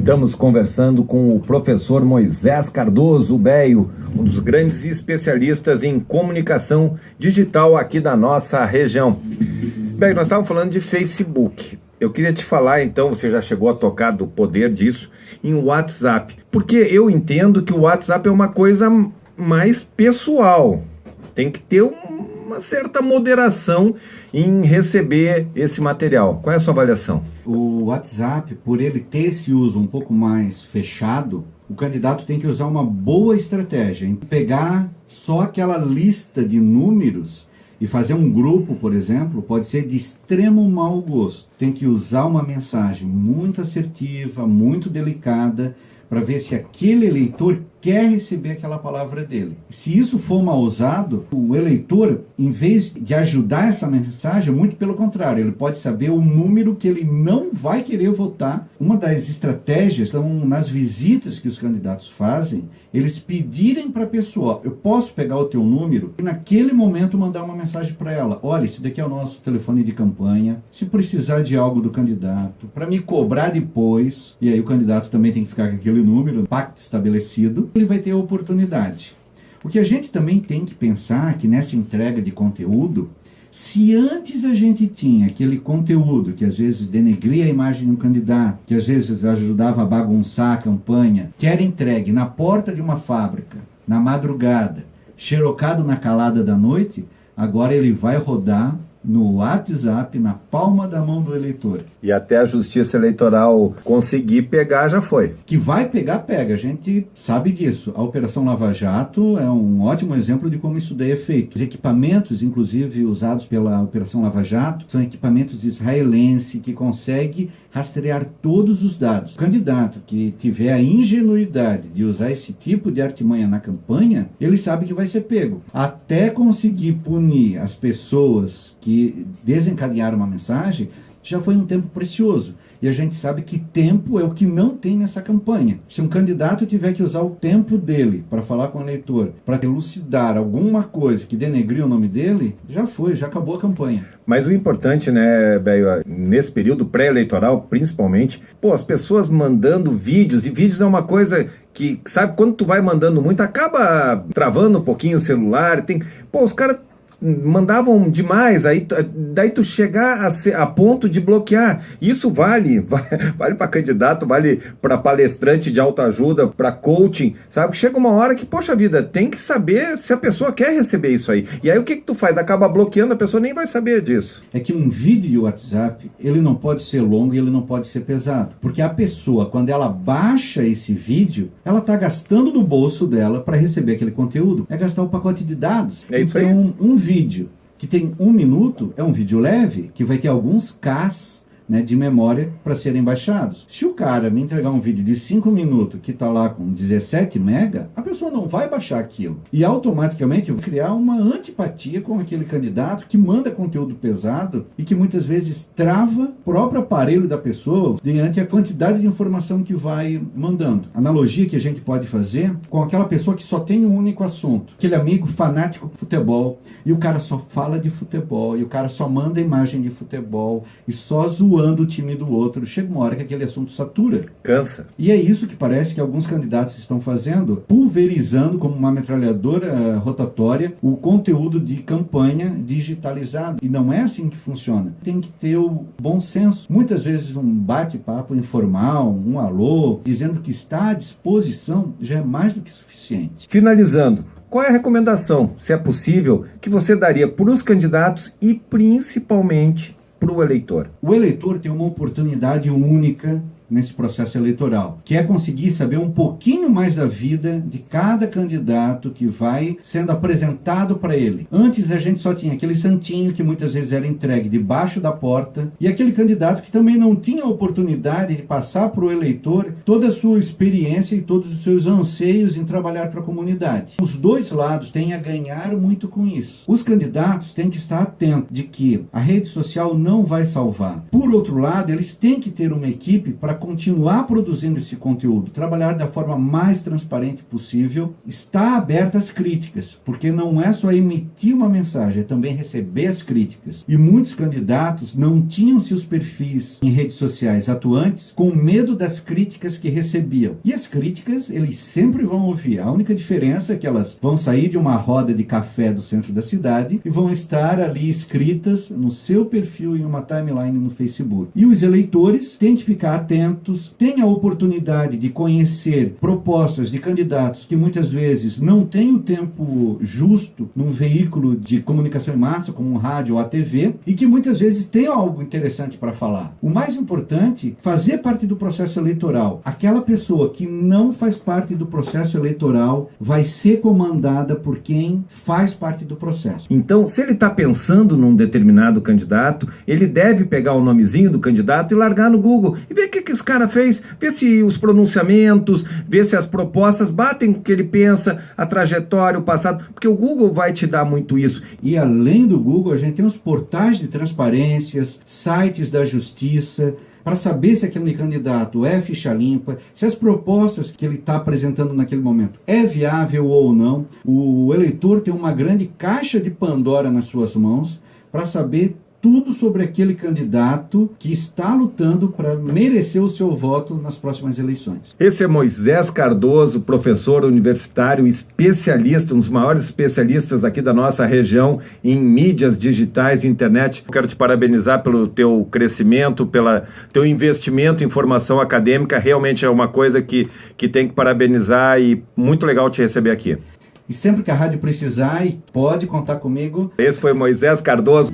Estamos conversando com o professor Moisés Cardoso Beio, um dos grandes especialistas em comunicação digital aqui da nossa região. Beio, nós estávamos falando de Facebook. Eu queria te falar, então, você já chegou a tocar do poder disso em WhatsApp. Porque eu entendo que o WhatsApp é uma coisa mais pessoal. Tem que ter uma certa moderação em receber esse material. Qual é a sua avaliação? O WhatsApp, por ele ter esse uso um pouco mais fechado, o candidato tem que usar uma boa estratégia em pegar só aquela lista de números e fazer um grupo, por exemplo, pode ser de extremo mau gosto. Tem que usar uma mensagem muito assertiva, muito delicada, para ver se aquele eleitor quer receber aquela palavra dele. Se isso for mal usado, o eleitor, em vez de ajudar essa mensagem, muito pelo contrário, ele pode saber o número que ele não vai querer votar. Uma das estratégias, então, nas visitas que os candidatos fazem, eles pedirem para a pessoa, eu posso pegar o teu número e naquele momento mandar uma mensagem para ela, olha, esse daqui é o nosso telefone de campanha, se precisar de algo do candidato, para me cobrar depois, e aí o candidato também tem que ficar com aquele número, pacto estabelecido, ele vai ter a oportunidade. O que a gente também tem que pensar é que nessa entrega de conteúdo, se antes a gente tinha aquele conteúdo que às vezes denegria a imagem de um candidato, que às vezes ajudava a bagunçar a campanha, que era entregue na porta de uma fábrica, na madrugada, xerocado na calada da noite, agora ele vai rodar no WhatsApp, na palma da mão do eleitor. E até a Justiça Eleitoral conseguir pegar, já foi. Que vai pegar, pega. A gente sabe disso. A Operação Lava Jato é um ótimo exemplo de como isso daí é feito. Os equipamentos, inclusive, usados pela Operação Lava Jato, são equipamentos israelenses que conseguem rastrear todos os dados. O candidato que tiver a ingenuidade de usar esse tipo de artimanha na campanha, ele sabe que vai ser pego. Até conseguir punir as pessoas que desencadearam uma mensagem, já foi um tempo precioso. E a gente sabe que tempo é o que não tem nessa campanha. Se um candidato tiver que usar o tempo dele para falar com o eleitor, para elucidar alguma coisa que denegria o nome dele, já foi, já acabou a campanha. Mas o importante, né, Beio, nesse período pré-eleitoral, principalmente, as pessoas mandando vídeos, e vídeos é uma coisa que, sabe, quando tu vai mandando muito, acaba travando um pouquinho o celular, os caras mandavam demais, daí tu chegar a ponto de bloquear. Isso vale para candidato, vale para palestrante de autoajuda, para coaching, sabe? Chega uma hora que, poxa vida, tem que saber se a pessoa quer receber isso aí. E aí o que tu faz? Acaba bloqueando, a pessoa nem vai saber disso. É que um vídeo de WhatsApp, ele não pode ser longo e ele não pode ser pesado. Porque a pessoa, quando ela baixa esse vídeo, ela está gastando do bolso dela para receber aquele conteúdo. É gastar o pacote de dados. É isso então, aí. Um vídeo que tem 1 minuto é um vídeo leve, que vai ter alguns Ks, né, de memória para serem baixados. Se o cara me entregar um vídeo de 5 minutos que está lá com 17 mega, a pessoa não vai baixar aquilo. E automaticamente vai criar uma antipatia com aquele candidato que manda conteúdo pesado e que muitas vezes trava o próprio aparelho da pessoa diante a quantidade de informação que vai mandando. Analogia que a gente pode fazer com aquela pessoa que só tem um único assunto. Aquele amigo fanático de futebol, e o cara só fala de futebol, e o cara só manda imagem de futebol, e só zoando o time do outro. Chega uma hora que aquele assunto satura. Cansa. E é isso que parece que alguns candidatos estão fazendo, pulverizando como uma metralhadora rotatória o conteúdo de campanha digitalizado. E não é assim que funciona. Tem que ter o bom senso. Muitas vezes um bate-papo informal, um alô, dizendo que está à disposição, já é mais do que suficiente. Finalizando, qual é a recomendação, se é possível, que você daria para os candidatos e principalmente para o eleitor? O eleitor tem uma oportunidade única nesse processo eleitoral, que é conseguir saber um pouquinho mais da vida de cada candidato que vai sendo apresentado para ele. Antes a gente só tinha aquele santinho que muitas vezes era entregue debaixo da porta, e aquele candidato que também não tinha a oportunidade de passar para o eleitor toda a sua experiência e todos os seus anseios em trabalhar para a comunidade. Os dois lados têm a ganhar muito com isso. Os candidatos têm que estar atentos de que a rede social não vai salvar. Por outro lado, eles têm que ter uma equipe para continuar produzindo esse conteúdo, trabalhar da forma mais transparente possível, está aberta às críticas, porque não é só emitir uma mensagem, é também receber as críticas. E muitos candidatos não tinham seus perfis em redes sociais atuantes com medo das críticas que recebiam. E as críticas, eles sempre vão ouvir. A única diferença é que elas vão sair de uma roda de café do centro da cidade e vão estar ali escritas no seu perfil em uma timeline no Facebook. E os eleitores têm que ficar atentos, têm a oportunidade de conhecer propostas de candidatos que muitas vezes não têm o tempo justo num veículo de comunicação em massa, como um rádio ou a TV, e que muitas vezes têm algo interessante para falar. O mais importante, fazer parte do processo eleitoral. Aquela pessoa que não faz parte do processo eleitoral vai ser comandada por quem faz parte do processo. Então, se ele está pensando num determinado candidato, ele deve pegar o nomezinho do candidato e largar no Google e ver o que esse cara fez, ver se os pronunciamentos, ver se as propostas batem com o que ele pensa, a trajetória, o passado, porque o Google vai te dar muito isso. E além do Google, a gente tem os portais de transparências, sites da justiça, para saber se aquele candidato é ficha limpa, se as propostas que ele está apresentando naquele momento é viável ou não. O eleitor tem uma grande caixa de Pandora nas suas mãos para saber tudo sobre aquele candidato que está lutando para merecer o seu voto nas próximas eleições. Esse é Moisés Cardoso, professor universitário, especialista, um dos maiores especialistas aqui da nossa região em mídias digitais e internet. Eu quero te parabenizar pelo teu crescimento, pelo teu investimento em formação acadêmica. Realmente é uma coisa que tem que parabenizar e muito legal te receber aqui. E sempre que a rádio precisar, pode contar comigo. Esse foi Moisés Cardoso.